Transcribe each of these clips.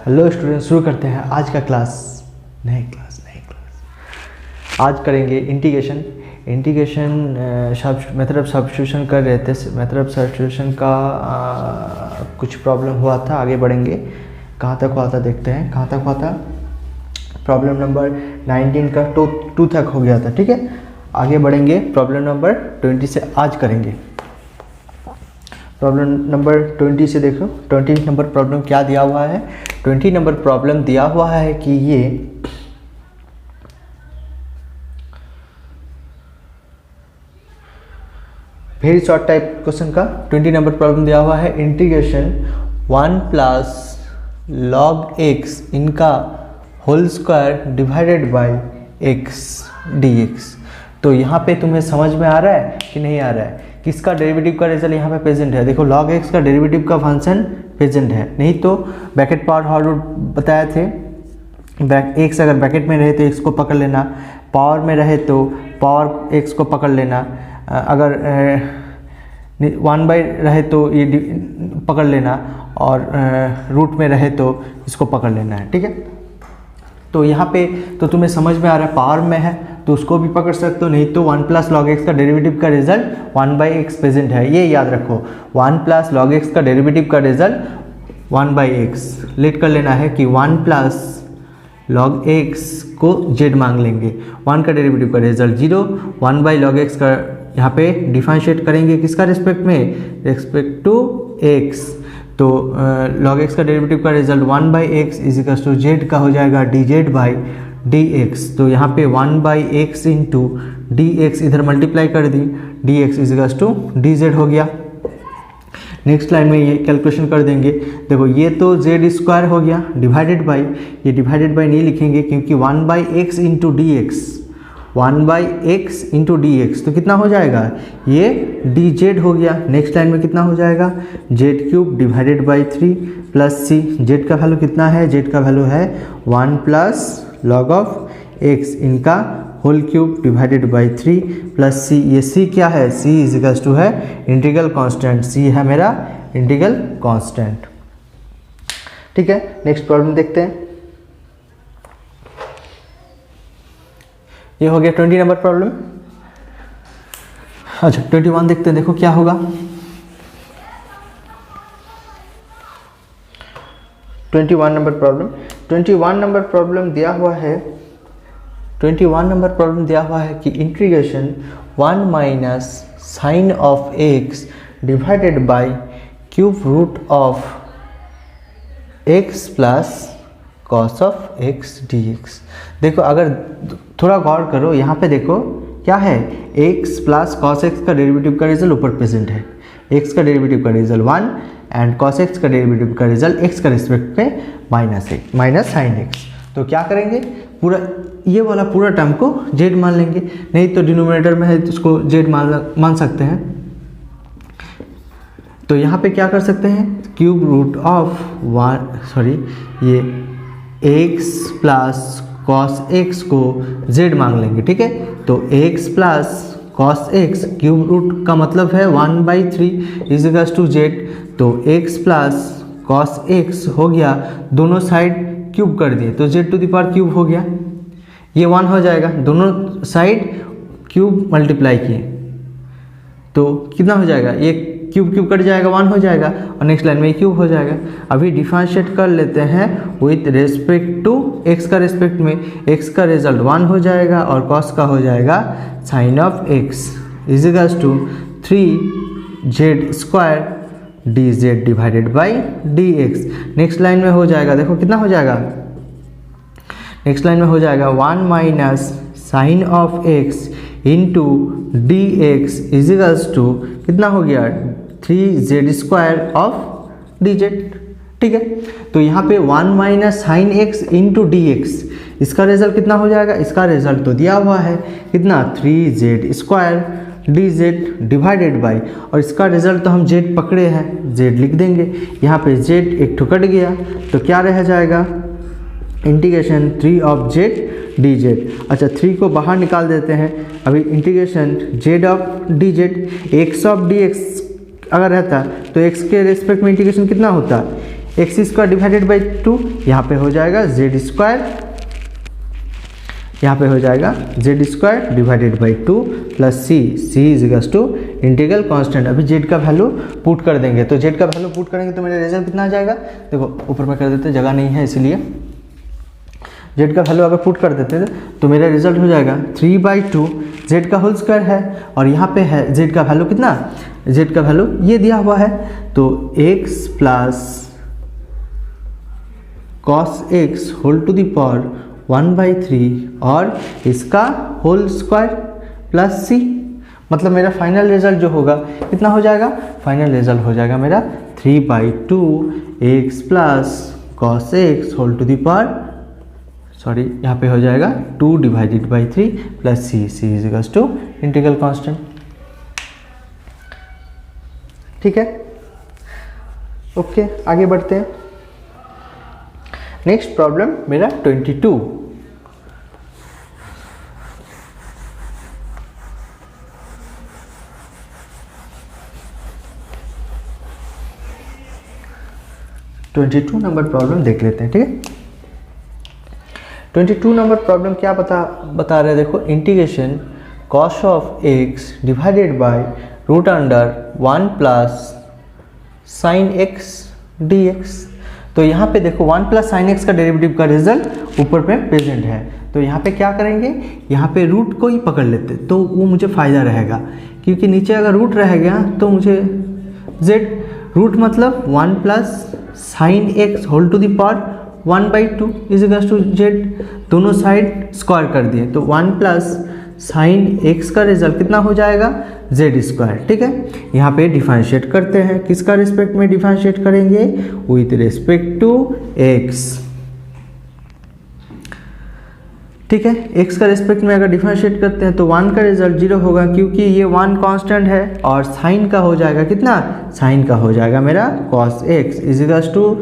Hello student, शुरू करते हैं आज का क्लास। नए क्लास आज करेंगे इंटीग्रेशन मेथड ऑफ सब्स्टिट्यूशन कर रहे थे। मेथड ऑफ सब्स्टिट्यूशन का कुछ प्रॉब्लम हुआ था। आगे बढ़ेंगे, कहाँ तक हुआ था देखते हैं। कहाँ तक हुआ था? प्रॉब्लम नंबर 19 का 2 तक हो गया था। ठीक है, आगे बढ़ेंगे। प्रॉब्लम नंबर 20 से आज करेंगे। प्रॉब्लम नंबर 20 से देखो, 20 नंबर प्रॉब्लम क्या दिया हुआ है। 20 नंबर प्रॉब्लम दिया हुआ है कि ये वेरी शॉर्ट टाइप क्वेश्चन का 20 नंबर प्रॉब्लम दिया हुआ है। इंटीग्रेशन 1 प्लस log x इनका whole square divided by x dx। तो यहाँ पे तुम्हें समझ में आ रहा है कि नहीं आ रहा है? किसका डेरिवेटिव का रिजल्ट यहाँ पे प्रेजेंट है। देखो, log x का डेरिवेटिव का फंक्शन प्रेजेंट है। नहीं तो ब्रैकेट पावर हाउ रूट बताए थे। x अगर ब्रैकेट में रहे तो x को पकड़ लेना, पावर में रहे तो पावर x को पकड़ लेना, अगर 1 बाई रहे तो ये पकड़ लेना, और रूट में रहे तो इसको पकड़ लेना है। ठीक है, तो यहाँ पे तो तुम्हें समझ में आ रहा है। पावर में है तो उसको भी पकड़ सकते हो, नहीं तो 1 प्लस लॉग एक्स का डेरिवेटिव का रिजल्ट 1 बाई एक्स प्रेजेंट है, ये याद रखो। 1 प्लस लॉग एक्स का डेरिवेटिव का रिजल्ट 1 बाई एक्स लेट कर लेना है कि 1 प्लस लॉग एक्स को जेड मांग लेंगे। 1 का डेरिवेटिव का रिजल्ट 0, 1 बाई लॉग एक्स का यहाँ पे डिफरेंशिएट करेंगे किसका रिस्पेक्ट में, रिस्पेक्ट टू एक्स। तो log x का डेरिवेटिव का result 1 by X is equal to Z का हो जाएगा D Z by D x. तो यहाँ पे 1 by X into D X इधर मल्टीप्लाई कर दी, D x is equal to D Z हो गया। नेक्स्ट लाइन में ये कैलकुलेशन कर देंगे। देखो, ये तो जेड स्क्वायर हो गया डिवाइडेड बाई, ये डिवाइडेड बाई नहीं लिखेंगे क्योंकि 1 by X into D x, 1 by X into D x, तो कितना हो जाएगा, ये डी जेड हो गया। नेक्स्ट लाइन में कितना हो जाएगा, Z cube divided by 3 plus C. Z का वैल्यू कितना है, जेड का वैल्यू है 1 प्लस लॉग ऑफ एक्स इनका whole cube divided by 3 plus C. ये सी क्या है, सी इज इक्वल टू है इंटीग्रल कांस्टेंट। सी है मेरा इंटीग्रल कांस्टेंट। ठीक है, नेक्स्ट प्रॉब्लम देखते हैं। ये हो गया 20 नंबर प्रॉब्लम। अच्छा, 21 देखते हैं। देखो क्या होगा। 21 नंबर प्रॉब्लम। 21 नंबर प्रॉब्लम दिया हुआ है। 21 नंबर प्रॉब्लम दिया हुआ है कि integration 1 minus sine of x divided by cube root of x plus cos of x d x. देखो, अगर थोड़ा गौर करो, यहाँ पे देखो क्या है, x प्लस कॉस एक्स का डेरिवेटिव का रिजल्ट ऊपर प्रेजेंट है। x का डेरिवेटिव का रिजल्ट 1 एंड कॉस एक्स का डेरिवेटिव का रिजल्ट x का रिस्पेक्ट में माइनस साइन एक्स। तो क्या करेंगे, पूरा ये वाला पूरा टर्म को z मान लेंगे, नहीं तो डिनोमिनेटर में है तो उसको z मान सकते हैं। तो यहाँ पे क्या कर सकते हैं, क्यूब रूट ऑफ ये x प्लस कॉस एक्स को z मांग लेंगे। ठीक है, तो x plus cos x cube root का मतलब है 1 by 3 is equal to z. तो x प्लस कॉस एक्स हो गया, दोनों साइड क्यूब कर दिए तो z to the power cube हो गया, ये 1 हो जाएगा। दोनों साइड क्यूब मल्टीप्लाई किए तो कितना हो जाएगा, ये क्यूब कट जाएगा, 1 हो जाएगा, और नेक्स्ट लाइन में क्यूब हो जाएगा। अभी डिफरेंशिएट कर लेते हैं विथ रेस्पेक्ट टू एक्स का रिस्पेक्ट में। एक्स का रिजल्ट 1 हो जाएगा और कॉस का हो जाएगा sine of x is equal to 3 z square d z divided by D x. Next line में हो जाएगा, देखो कितना हो जाएगा, नेक्स्ट लाइन में हो जाएगा 1 minus sine of x into D x is equals to कितना हो गया, 3 z square of d z. ठीक है, तो यहाँ पे 1 minus sine x into D x, इसका रिजल्ट कितना हो जाएगा, इसका रिजल्ट तो दिया हुआ है कितना, 3 z square d z divided by, और इसका रिजल्ट तो हम जेड पकड़े हैं, जेड लिख देंगे। यहाँ पे जेड एक ठो कट गया तो क्या रह जाएगा, integration 3 of Z d Z. अच्छा, 3 को बाहर निकाल देते हैं। अभी integration Z of d Z, x of D x अगर रहता तो एक्स के रेस्पेक्ट में इंटीग्रेशन कितना होता, एक्स स्क्वायर डिवाइडेड बाई 2, यहाँ पे हो जाएगा जेड स्क्वायर, यहाँ पे हो जाएगा z square divided by 2 plus c is equals to integral constant. अभी जेड का वैल्यू पुट कर देंगे, तो जेड का वैल्यू पुट करेंगे तो मेरा रिजल्ट कितना आ जाएगा, देखो ऊपर में कर देते, जगह नहीं है इसलिए जेड का वैल्यू अगर पुट कर देते थे तो मेरा रिजल्ट हो जाएगा 3/2 जेड का होल स्क्वायर है, और यहाँ पे है जेड का वैल्यू कितना, जेड का वैल्यू ये दिया हुआ है, तो x plus cos x whole to the power 1/3 और इसका होल स्क्वायर प्लस सी, मतलब मेरा फाइनल रिजल्ट जो होगा कितना हो जाएगा, फाइनल रिजल्ट हो जाएगा मेरा 3/2 x plus cos x whole to the power, sorry यहाँ पे हो जाएगा 2 divided by 3 plus c is equals to integral constant. ठीक है, ओके आगे बढ़ते हैं। नेक्स्ट प्रॉब्लम मेरा 22। नंबर प्रॉब्लम देख लेते हैं। ठीक है, 22 नंबर प्रॉब्लम क्या बता रहे हैं, देखो integration cos of x divided by root under 1 plus sine x d x. तो यहाँ पे देखो 1 प्लस साइन एक्स का डेरिवेटिव का रिजल्ट ऊपर पे प्रेजेंट है, तो यहाँ पे क्या करेंगे, यहाँ पे रूट को ही पकड़ लेते तो वो मुझे फ़ायदा रहेगा, क्योंकि नीचे अगर रूट रह गया तो मुझे z रूट मतलब 1 plus sine x whole to the power 1/2 is equals to z, दोनों साइड स्क्वायर कर दिए तो 1 प्लस साइन एक्स का रिजल्ट कितना हो जाएगा, जेड स्क्वायर। ठीक है, यहाँ पे डिफरेंशिएट करते हैं, किसका रिस्पेक्ट में डिफरेंशिएट करेंगे, विथ रिस्पेक्ट टू एक्स। ठीक है, एक्स का रिस्पेक्ट में अगर डिफरेंशिएट करते हैं तो 1 का रिजल्ट 0 होगा, क्योंकि ये 1 कांस्टेंट है, और साइन का हो जाएगा कितना, साइन का हो जाएगा मेरा cos x is equals to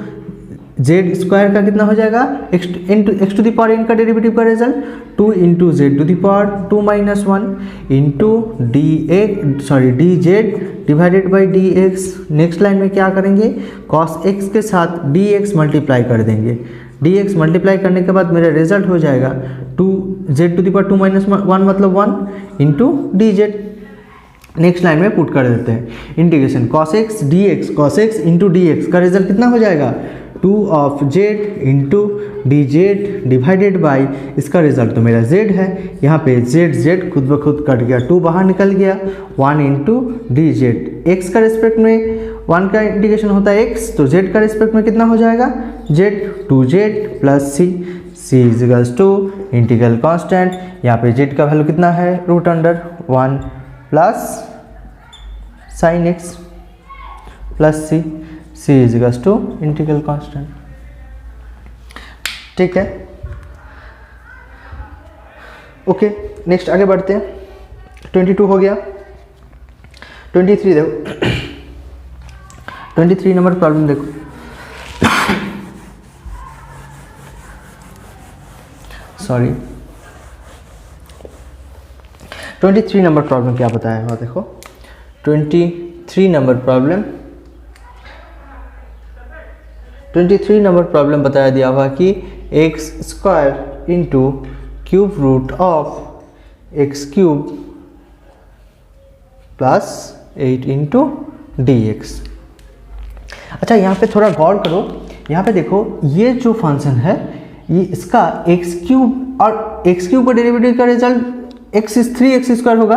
z square का कितना हो जाएगा, x to the power n का डेरिवेटिव का result 2 into z to the power 2 - 1 into d z divided by D x. Next line में क्या करेंगे, कॉस एक्स के साथ डी एक्स मल्टीप्लाई कर देंगे, डी एक्स मल्टीप्लाई करने के बाद मेरा रिजल्ट हो जाएगा 2 जेड टू द पावर 2 - 1 मतलब 1 into d Z. Next line में पुट कर देते हैं, integration cos x d x, cos x into D x का रिजल्ट कितना हो जाएगा, 2 of Z into d z divided by इसका रिजल्ट तो मेरा z है, यहाँ पे z खुद ब खुद कट गया, 2 बाहर निकल गया, 1 इंटू डी जेड। एक्स का रिस्पेक्ट में 1 का इंटीग्रेशन होता है x, तो z का रिस्पेक्ट में कितना हो जाएगा, z 2z plus c is equals to integral constant. यहाँ पे z का वैल्यू कितना है, root under 1 plus sine x plus c is equals to integral constant. ठीक है, ओके नेक्स्ट आगे बढ़ते हैं। 22 हो गया, 23 देखो 23 नंबर प्रॉब्लम देखो। सॉरी 23 नंबर प्रॉब्लम क्या बताया हुआ, देखो 23 नंबर प्रॉब्लम 23 नंबर प्रॉब्लम बताया दिया हुआ कि x square into cube root of x cube plus 8 into D x. अच्छा यहाँ पे थोड़ा गौर करो, यहाँ पे देखो ये जो फंक्शन है ये इसका एक्स क्यूब और एक्स क्यूब का डेरिवेटिव का रिजल्ट एक्स 3x स्क्वायर होगा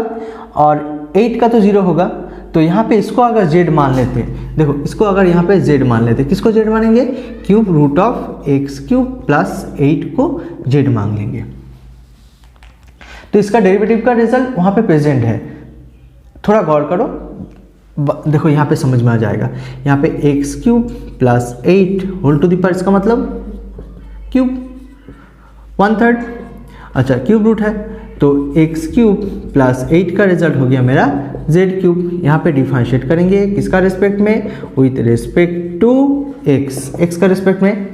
और 8 का तो 0 होगा, तो यहाँ पे इसको अगर z मान लेते, देखो इसको अगर यहाँ पे z मान लेते, किसको z मानेंगे, cube root of x cube plus 8 को z मान लेंगे, तो इसका डेरिवेटिव का रिजल्ट वहाँ पे प्रेजेंट है। थोड़ा गौर करो, देखो यहाँ पे समझ में आ जाएगा, यहाँ पे x cube plus 8 whole to the power, इसका मतलब क्यूब 1/3, अच्छा क्यूब रूट है तो एक्स क्यूब प्लस 8 का रिजल्ट हो गया मेरा जेड क्यूब। यहाँ पे डिफरेंशिएट करेंगे किसका रिस्पेक्ट में, with respect to x, x का रिस्पेक्ट में,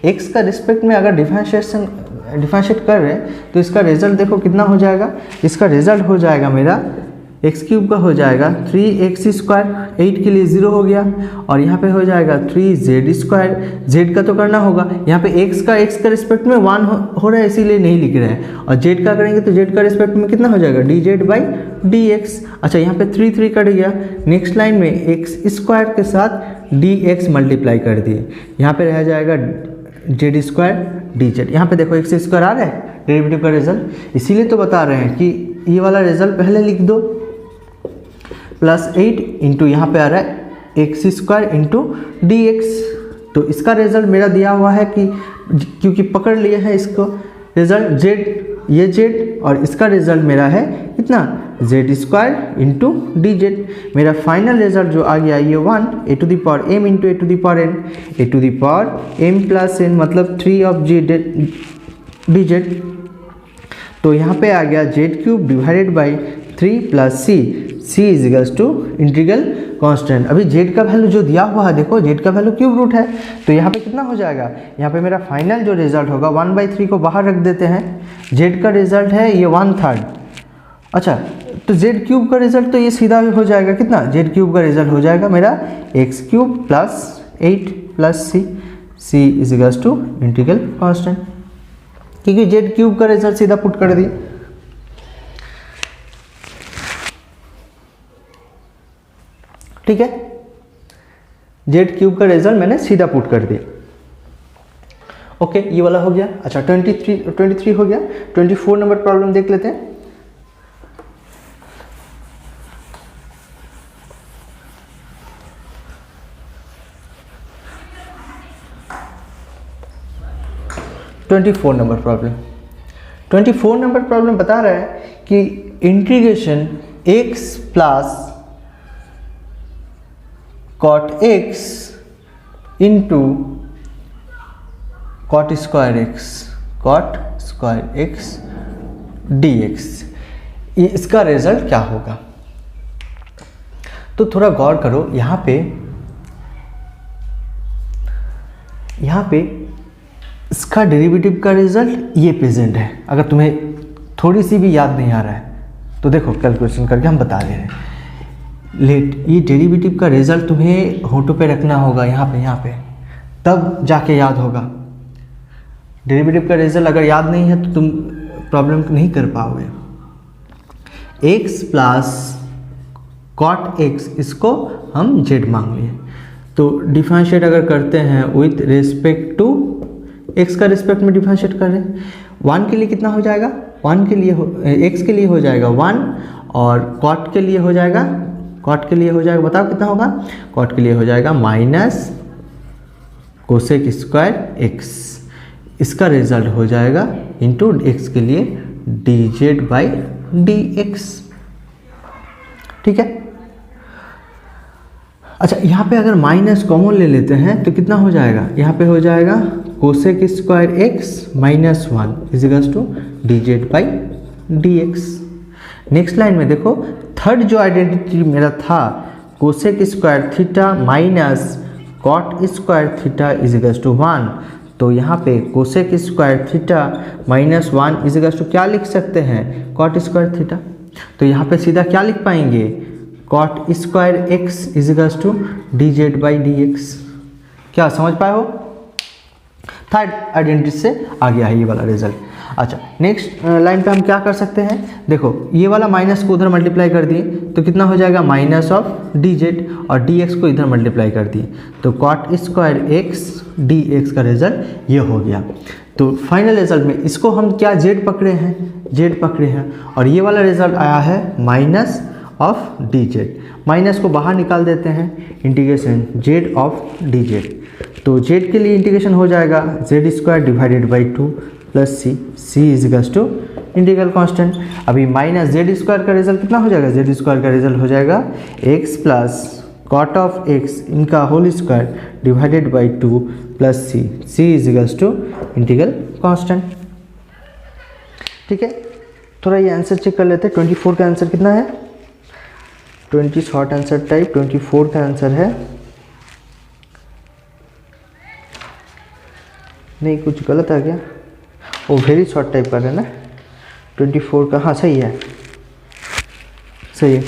एक्स का रिस्पेक्ट में अगर डिफरेंशिएट कर रहे हैं तो इसका रिजल्ट देखो कितना हो जाएगा, इसका रिजल्ट हो जाएगा मेरा एक्स क्यूब का हो जाएगा 3x स्क्वायर, 8 के लिए 0 हो गया, और यहाँ पे हो जाएगा 3z स्क्वायर, z का तो करना होगा, यहाँ पे x का रिस्पेक्ट में 1 हो रहा है इसीलिए नहीं लिख रहे हैं, और z का करेंगे तो z का रिस्पेक्ट में कितना हो जाएगा dz बाई dx। अच्छा यहाँ पे 3 कट गया, नेक्स्ट लाइन में x स्क्वायर के साथ dx मल्टीप्लाई कर दिए, यहाँ पे रह जाएगा z स्क्वायर dz। यहाँ पे देखो x स्क्वायर आ रहा है डेरिवेटिव का रिजल्ट, इसीलिए तो बता रहे हैं कि ये वाला रिजल्ट पहले लिख दो, +8 इंटू यहाँ पे आ रहा है x स्क्वायर इंटू dx। तो इसका रिजल्ट मेरा दिया हुआ है कि क्योंकि पकड़ लिए हैं इसको रिजल्ट z, ये z, और इसका रिजल्ट मेरा है कितना z स्क्वायर इंटू dz। मेरा फाइनल रिजल्ट जो आ गया ये 1 a to the power m into a to the power n, a to the power m plus n मतलब 3 ऑफ dz। तो यहाँ पे आ गया z cube divided by 3 plus c is equals to integral constant. अभी z का value जो दिया हुआ है देखो z का वैल्यू क्यूब रूट है, तो यहाँ पे कितना हो जाएगा, यहाँ पे मेरा फाइनल जो रिजल्ट होगा 1/3 को बाहर रख देते हैं, z का रिजल्ट है ये 1/3। अच्छा तो z क्यूब का रिजल्ट तो ये सीधा हो जाएगा कितना, z क्यूब का रिजल्ट हो जाएगा मेरा x cube plus 8 plus c is equals to integral constant, क्योंकि z क्यूब का रिजल्ट सीधा पुट कर दिए। ठीक है, z क्यूब का रिजल्ट मैंने सीधा पुट कर दिया। ओके ये वाला हो गया। अच्छा 23 हो गया। 24 नंबर प्रॉब्लम देख लेते हैं। ट्वेंटी फोर नंबर प्रॉब्लम बता रहा है कि integration x plus cot x into cot square x dx, ये इसका रिजल्ट क्या होगा। तो थोड़ा गौर करो, यहाँ पे इसका डेरिवेटिव का रिजल्ट ये प्रेजेंट है। अगर तुम्हें थोड़ी सी भी याद नहीं आ रहा है तो देखो कैलकुलेशन करके हम बता दे रहे हैं। लेट ये डेरिवेटिव का रिजल्ट तुम्हें होठों पे रखना होगा, यहाँ पे तब जाके याद होगा। डेरिवेटिव का रिजल्ट अगर याद नहीं है तो तुम प्रॉब्लम नहीं कर पाओगे। x प्लस कॉट x, इसको हम z मांग लिए, तो डिफरेंशिएट अगर करते हैं विथ रिस्पेक्ट टू x का रिस्पेक्ट में डिफरेंशिएट कर रहे हैं। 1 के लिए कितना हो जाएगा, 1 के लिए x के लिए हो जाएगा 1, और कॉट के लिए हो जाएगा बताओ कितना होगा, कॉट के लिए हो जाएगा माइनस कोसेक स्क्वायर x, इसका रिजल्ट हो जाएगा इंटू x के लिए dz बाई dx। ठीक है। अच्छा यहाँ पे अगर माइनस कॉमन ले लेते हैं तो कितना हो जाएगा, यहाँ पे हो जाएगा cosec square x minus 1 is equals to dz by dx। Next line में देखो, थर्ड जो आइडेंटिटी मेरा था cosec square theta minus cot square theta is equals to 1, तो यहाँ पे cosec square theta minus 1 is equals to क्या लिख सकते हैं, कॉट स्क्वायर थीटा। तो यहाँ पे सीधा क्या लिख पाएंगे, cot square x is equals to dz by dx। क्या समझ पाए हो। थर्ड आइडेंटिटी से आ गया है ये वाला रिजल्ट। अच्छा नेक्स्ट लाइन पे हम क्या कर सकते हैं, देखो ये वाला माइनस को उधर मल्टीप्लाई कर दिए तो कितना हो जाएगा माइनस ऑफ dz, और dx को इधर मल्टीप्लाई कर दिए तो कॉट स्क्वायर x dx का रिजल्ट ये हो गया। तो फाइनल रिजल्ट में इसको हम क्या z पकड़े हैं, और ये वाला रिजल्ट आया है माइनस ऑफ dz। माइनस को बाहर निकाल देते हैं, इंटीग्रेशन z ऑफ dz, तो z के लिए इंटीग्रेशन हो जाएगा z square divided by 2 plus c is equals to integral constant. अभी माइनस z स्क्वायर का रिजल्ट कितना हो जाएगा, z स्क्वायर का रिजल्ट हो जाएगा x plus cot of x इनका whole square divided by 2 plus c is equals to integral constant. ठीक है, थोड़ा ये आंसर चेक कर लेते हैं। 24 का आंसर कितना है, 20 शॉर्ट आंसर टाइप 24 का आंसर है, नहीं कुछ गलत आ गया, वो वेरी शॉर्ट टाइप कर रहे हैं ना। 24 का हाँ सही है, सही है।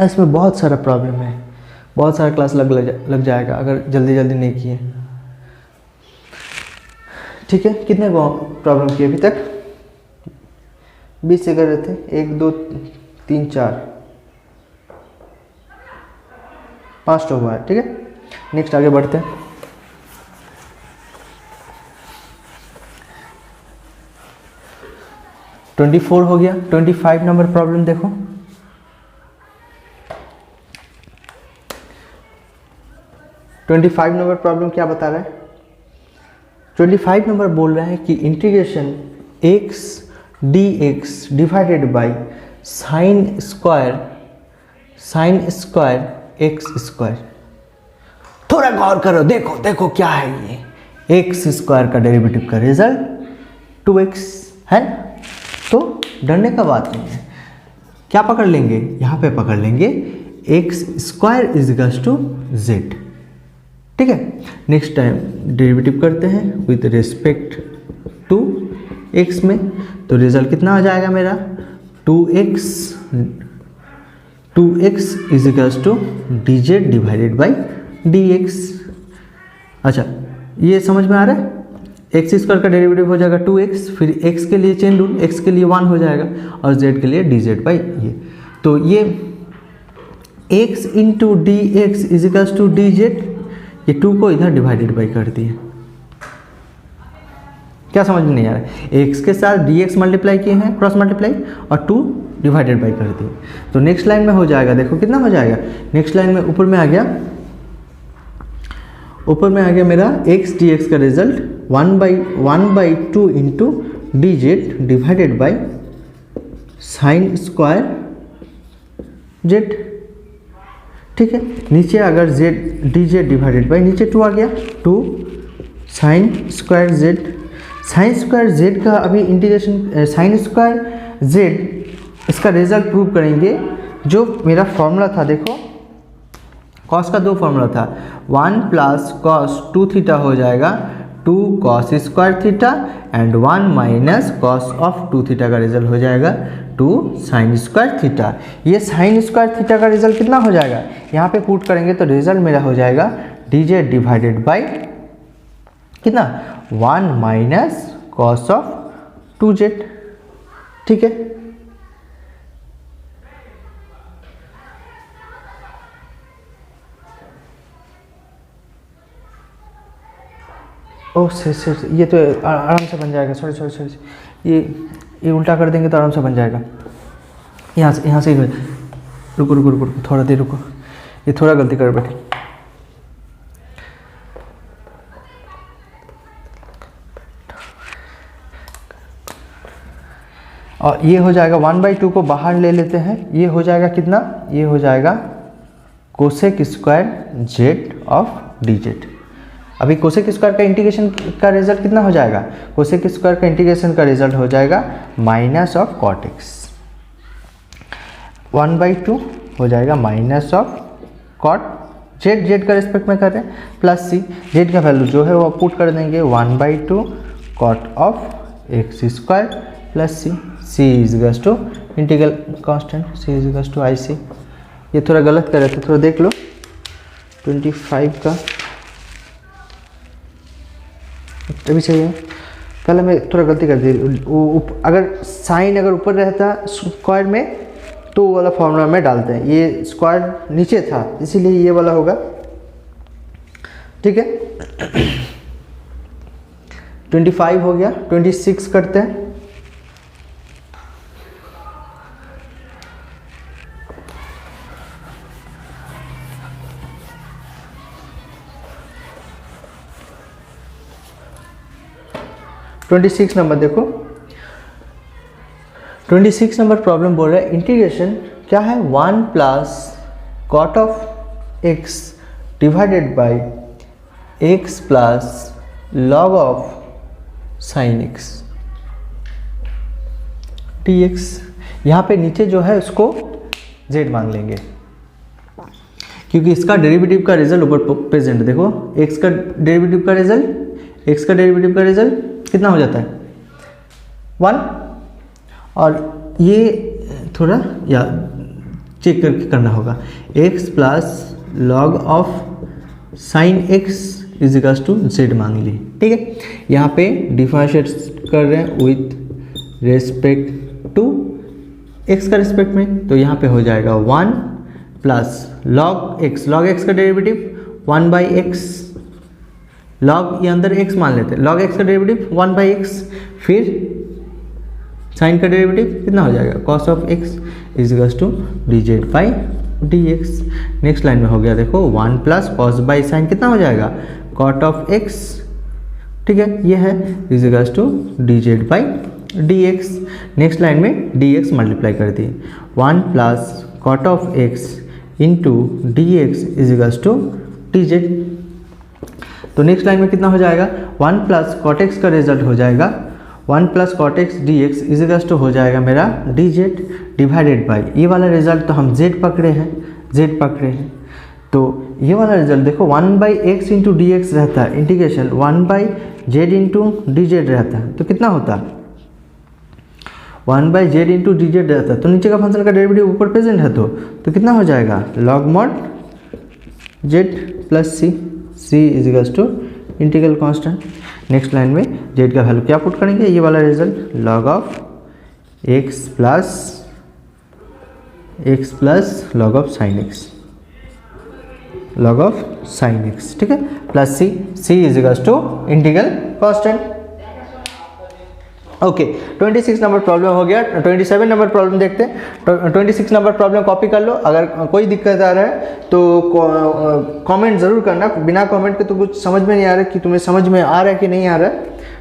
इसमें बहुत सारा प्रॉब्लम है, बहुत सारा क्लास लग जाएगा अगर जल्दी जल्दी नहीं किए। ठीक है, कितने प्रॉब्लम किए अभी तक? 20 से कर रहे थे, 1 2 3 4 5 तो हुआ है। ठीक है, नेक्स्ट आगे बढ़ते हैं। तो 24 हो गया। 25 नंबर प्रॉब्लम देखो। नंबर प्रॉब्लम क्या बता रहा है? 25 नंबर बोल रहा है कि integration x dx divided by sine square x square. थोड़ा गौर करो, देखो देखो क्या है ये। एक्स स्क्वायर का डेरिवेटिव का रिजल्ट 2x है ना? तो डरने का बात नहीं है। क्या पकड़ लेंगे? यहाँ पे पकड़ लेंगे x square is to z. ठीक है, नेक्स्ट टाइम डेरिवेटिव करते हैं विद रिस्पेक्ट टू एक्स में, तो रिजल्ट कितना आ जाएगा मेरा? 2x is equals to D z divided by D x. अच्छा, ये समझ में आ रहा है? एक्स स्क्वायर का डेरिवेटिव हो जाएगा 2x, फिर x के लिए चेन रूल, x के लिए 1 हो जाएगा और z के लिए डी जेड बाई ये। तो ये x into D x is equals to D z, ये 2 को इधर डिवाइडेड बाई कर दिए। क्या समझ में नहीं आ रहा है? x के साथ dx मल्टीप्लाई किए हैं, क्रॉस मल्टीप्लाई, और 2 डिवाइडेड बाई कर दिए। तो नेक्स्ट लाइन में हो जाएगा, देखो कितना हो जाएगा। नेक्स्ट लाइन में ऊपर में आ गया मेरा x dx का result 1/2 into d z divided by sine square Z. ठीक है, नीचे अगर z D z divided by, नीचे 2 आ गया, 2 sine square Z. Sine square Z का अभी इंटीग्रेशन, साइन स्क्वायर जेड इसका रिजल्ट प्रूव करेंगे। जो मेरा फॉर्मूला था, देखो कॉस का 2 फॉर्मूला था, 1 प्लस कॉस 2 थीटा हो जाएगा 2 cos square theta and 1 minus cos of 2 theta का रिजल्ट हो जाएगा 2 साइन स्क्वायर थीटा। ये साइन स्क्वायर थीटा का रिजल्ट कितना हो जाएगा? यहाँ पे पुट करेंगे तो रिजल्ट मेरा हो जाएगा डी जेड डिवाइडेड बाई कितना? 1 माइनस कॉस ऑफ 2z। ठीक है, ओह सर ये तो आराम से बन जाएगा। सॉरी, ये उल्टा कर देंगे तो आराम से बन जाएगा। यहाँ से रुको, थोड़ा देर रुको, ये थोड़ा गलती कर बैठे। और ये हो जाएगा 1/2 को बाहर ले लेते हैं, ये हो जाएगा कितना? ये हो जाएगा cosec square z of d z. अभी कोसेक स्क्वायर का इंटीग्रेशन का रिजल्ट कितना हो जाएगा? कोसेक स्क्वायर का इंटीग्रेशन का रिजल्ट हो जाएगा माइनस ऑफ कॉट एक्स। 1/2 हो जाएगा माइनस ऑफ कॉट जेड का रिस्पेक्ट में कर रहे हैं, प्लस सी, जेड का वैल्यू जो है वो पुट कर देंगे 1/2 cot of x square plus c is equals to integral constant c is equals to आई सी। ये थोड़ा गलत कर रहे थे, थोड़ा देख लो। 25 का अभी सही है, पहले मैं थोड़ा गलती कर दी। अगर साइन अगर ऊपर रहता स्क्वायर में तो वो वाला फॉर्मूला में डालते हैं, ये स्क्वायर नीचे था इसीलिए ये वाला होगा। ठीक है, 25 हो गया। 26 करते हैं। ट्वेंटी नंबर देखो, 26 नंबर प्रॉब्लम बोल रहा है इंटीग्रेशन क्या है? 1 plus cot of x divided by x plus log of sine x d x. यहाँ पे नीचे जो है उसको z मान लेंगे क्योंकि इसका डेरिवेटिव का रिजल्ट ऊपर प्रेजेंट। देखो x का डेरिवेटिव का रिजल्ट कितना हो जाता है? 1, और ये थोड़ा या चेक करके करना होगा। x plus log of sine x is equals to z मांग ली, ठीक है। यहाँ पे डिफरेंशिएट कर रहे हैं विथ रेस्पेक्ट टू x का रेस्पेक्ट में, तो यहाँ पे हो जाएगा 1 प्लस लॉग x का डेरिवेटिव 1/x, लॉग ये अंदर x मान लेते हैं, log x का डेरिवेटिव 1/x, फिर साइन का डेरिवेटिव कितना हो जाएगा cos of x is equals to dz/dx। Next line में हो गया देखो 1 प्लस cos बाई साइन कितना हो जाएगा cot ऑफ x, ठीक है, ये है is equals to dz/dx। Next line में dx मल्टीप्लाई कर दिए, 1 plus cot of x into dx is equals to dz। तो नेक्स्ट लाइन में कितना हो जाएगा 1 प्लस cot x का रिजल्ट हो जाएगा 1 plus cot x dx is equals to हो जाएगा मेरा dz डिवाइडेड बाई, ये वाला रिजल्ट तो हम z पकड़े हैं, तो ये वाला रिजल्ट देखो 1/x इंटू डी एक्स रहता है, integration 1/z into d Z रहता है, तो कितना होता है 1/z इंटू डी जेड रहता है, तो नीचे का फंक्शन का डेरिवेटिव ऊपर प्रेजेंट है, तो कितना हो जाएगा log mod z plus c is equals to integral constant. Next line में z का वैल्यू क्या पुट करेंगे, ये वाला result log of x plus log of sine x, ठीक है, plus c is equals to integral constant. Okay 26 number problem हो गया। 27 नंबर प्रॉब्लम देखते हैं। 26 नंबर प्रॉब्लम कॉपी कर लो, अगर कोई दिक्कत आ रहा है तो कमेंट ज़रूर करना, बिना कमेंट के तो कुछ समझ में नहीं आ रहा कि तुम्हें समझ में आ रहा है कि नहीं आ रहा है।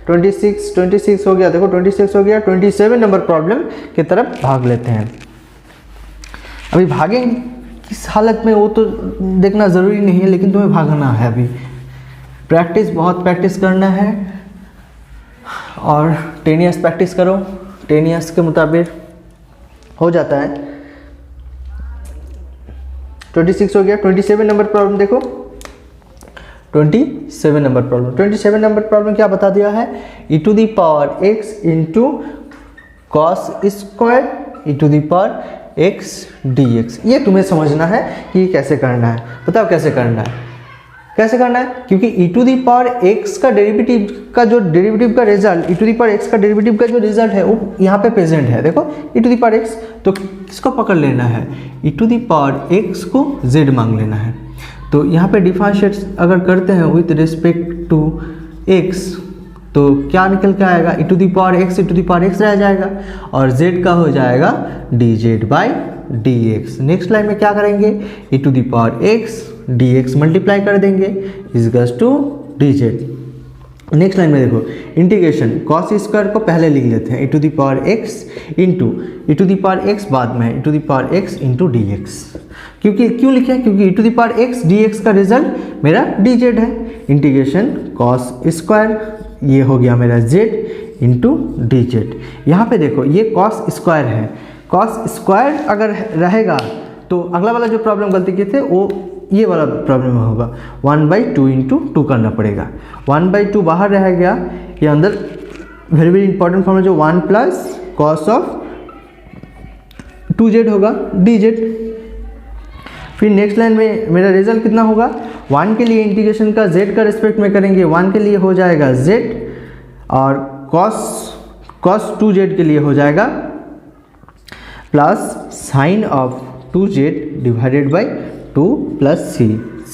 26 हो गया, देखो 26 हो गया। 27 नंबर प्रॉब्लम की तरफ भाग लेते हैं। अभी भागेंगे किस हालत में वो तो देखना ज़रूरी नहीं है, लेकिन तुम्हें भागना है। अभी बहुत प्रैक्टिस करना है और 10 ईयर्स प्रैक्टिस करो, 10 ईयर्स के मुताबिक हो जाता है। 26 हो गया। 27 नंबर प्रॉब्लम देखो। 27 नंबर प्रॉब्लम क्या बता दिया है, e⁻x into cos square e⁻x dx। ये तुम्हें समझना है कि कैसे करना है। बताओ कैसे करना है, क्योंकि e⁻x का डेरिवेटिव का जो डेरिवेटिव का रिजल्ट e⁻x का डेरिवेटिव का जो रिजल्ट है वो यहाँ पे प्रेजेंट है। देखो e⁻x, तो किसको पकड़ लेना है, e⁻x को z मांग लेना है। तो यहाँ पे डिफरेंशिएट अगर करते हैं विथ रिस्पेक्ट टू x, तो क्या निकल के आएगा, e⁻x रह जाएगा और z का हो जाएगा dz/dx। नेक्स्ट लाइन में क्या करेंगे, e⁻x dx मल्टीप्लाई कर देंगे is equals to dz। Next line में देखो इंटीग्रेशन cos स्क्वायर को पहले लिख लेते हैं e⁻x इंटू e⁻x बाद में e⁻x इंटू dx। क्यों लिखे हैं, क्योंकि e⁻x dx का रिजल्ट मेरा dz है। इंटीग्रेशन cos स्क्वायर ये हो गया मेरा z इंटू dz। यहाँ पे देखो ये cos स्क्वायर है, cos स्क्वायर अगर रहेगा तो अगला वाला जो प्रॉब्लम गलती किए थे वो ये वाला प्रॉब्लम में होगा 1/2 इंटू 2 करना पड़ेगा। 1/2 बाहर रह गया, ये अंदर वेरी इंपॉर्टेंट फॉर्मूला जो 1 प्लस कॉस ऑफ 2z होगा dz। फिर नेक्स्ट लाइन में मेरा रिजल्ट कितना होगा, 1 के लिए इंटीग्रेशन का z का रिस्पेक्ट में करेंगे, 1 के लिए हो जाएगा z और cos 2z के लिए हो जाएगा plus sine of 2z divided by 2 plus c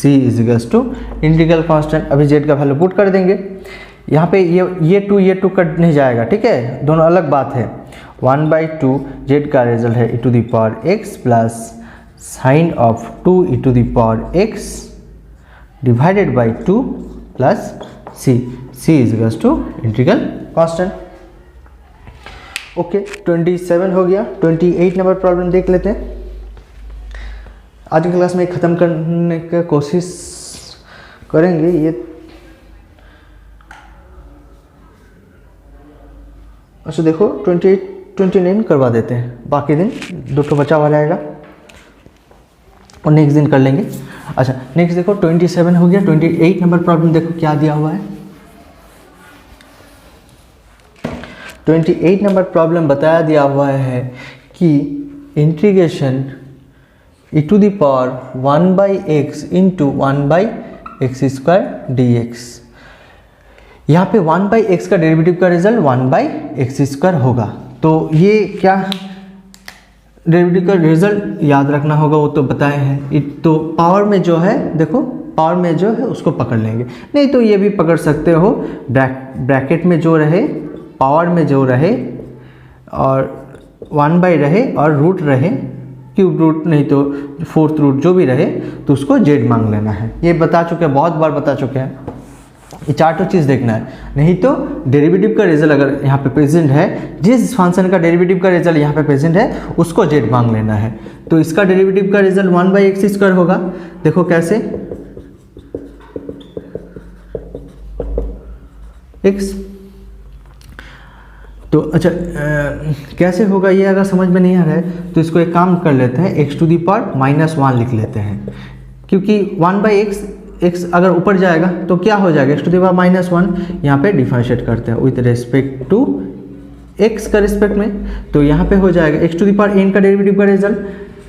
is equals to integral constant. अभी z का वैल्यू पुट कर देंगे। यहाँ पे ये 2 कट नहीं जाएगा, ठीक है, दोनों अलग बात है। 1/2 z का रिजल्ट है e⁻x plus sine of 2 e⁻x divided by 2 plus c is equals to integral constant. Okay 27 हो गया। 28 नंबर प्रॉब्लम देख लेते हैं। आज की क्लास में ख़त्म करने की कोशिश करेंगे। ये अच्छा देखो 28 29 करवा देते हैं, बाकी दिन 2 बचा हुआ रहेगा और नेक्स्ट दिन कर लेंगे। अच्छा नेक्स्ट देखो 27 हो गया। 28 नंबर प्रॉब्लम देखो क्या दिया हुआ है। 28 नंबर प्रॉब्लम बताया दिया हुआ है कि integration e⁻1 by X into 1 by x square d x. यहाँ पे 1 बाई एक्स का डेरिवेटिव का रिजल्ट 1 बाई एक्स स्क्वायर होगा। तो ये क्या डेरिवेटिव का रिजल्ट याद रखना होगा, वो तो बताए हैं। तो पावर में जो है, देखो पावर में जो है उसको पकड़ लेंगे, नहीं तो ये भी पकड़ सकते हो, ब्रैकेट में जो रहे, पावर में जो रहे और 1 बाई रहे और रूट रहे, क्यूब रूट नहीं तो फोर्थ रूट जो भी रहे, तो उसको जेड मांग लेना है। ये बता चुके हैं, बहुत बार बता चुके हैं। ये चारों चीज़ देखना है, नहीं तो डेरिवेटिव का रिजल्ट अगर यहाँ पे प्रेजेंट है, जिस फंक्शन का डेरिवेटिव का रिजल्ट यहाँ पे प्रेजेंट है उसको जेड मांग लेना है। तो इसका डेरिवेटिव का रिजल्ट 1 बाई एक्स स्क्वायर होगा। देखो कैसे, एक्स तो अच्छा कैसे होगा ये अगर समझ में नहीं आ रहा है तो इसको एक काम कर लेते हैं, x टू दी पावर -1 लिख लेते हैं, क्योंकि 1 बाई एक्स अगर ऊपर जाएगा तो क्या हो जाएगा, x टू दी पावर -1। यहाँ पे डिफरेंशिएट करते हैं विथ रेस्पेक्ट टू x का रिस्पेक्ट में, तो यहाँ पे हो जाएगा x to the power n का डेरिवेटिव का result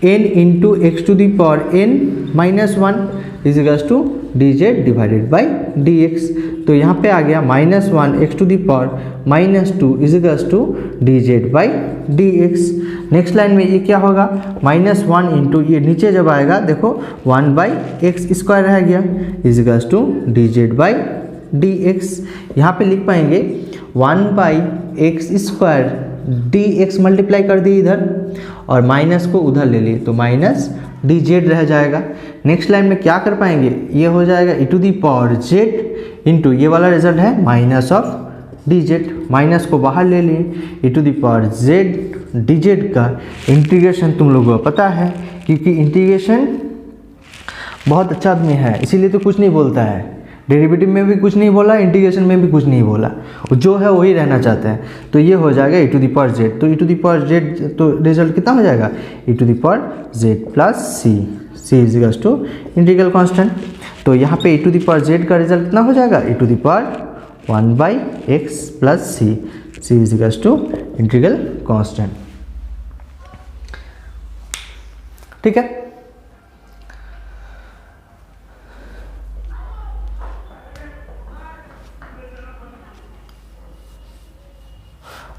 n into x to the power n -1 is equals to D z divided by D x. तो यहाँ पे आ गया -1 x to the power -2 is equals to D Z by D x. Next line में ये क्या होगा, -1 into ये नीचे जब आएगा देखो 1 बाई एक्स स्क्वायर रह गया is equals to D Z by D x. यहाँ पे लिख पाएंगे 1 by x square d x multiply कर दिए इधर और माइनस को उधर ले लिए तो माइनस डी जेड रह जाएगा। नेक्स्ट लाइन में क्या कर पाएंगे, ये हो जाएगा e to the power z into ये वाला रिजल्ट है minus of d z, minus को बाहर ले लिए e to the power z d z का इंटीग्रेशन तुम लोगों को पता है, क्योंकि इंटीग्रेशन बहुत अच्छा आदमी है इसीलिए तो कुछ नहीं बोलता है, डेरिवेटिव में भी कुछ नहीं बोला, इंटीग्रेशन में भी कुछ नहीं बोला, जो है वही रहना चाहते हैं। तो ये हो जाएगा e to the power z, तो e to the power z तो रिजल्ट कितना हो जाएगा e to the power z plus c is equals to integral constant. तो यहाँ पे e to the power z का रिजल्ट कितना हो जाएगा e to the power 1 by x plus c is equals to integral constant. ठीक है,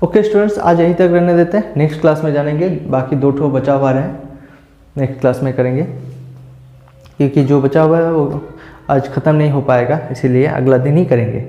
okay students, आज यहीं तक रहने देते हैं, नेक्स्ट क्लास में जानेंगे, बाकी 2 ठो बचा हुआ रहे नेक्स्ट क्लास में करेंगे, क्योंकि जो बचा हुआ है वो आज ख़त्म नहीं हो पाएगा, इसीलिए अगला दिन ही करेंगे।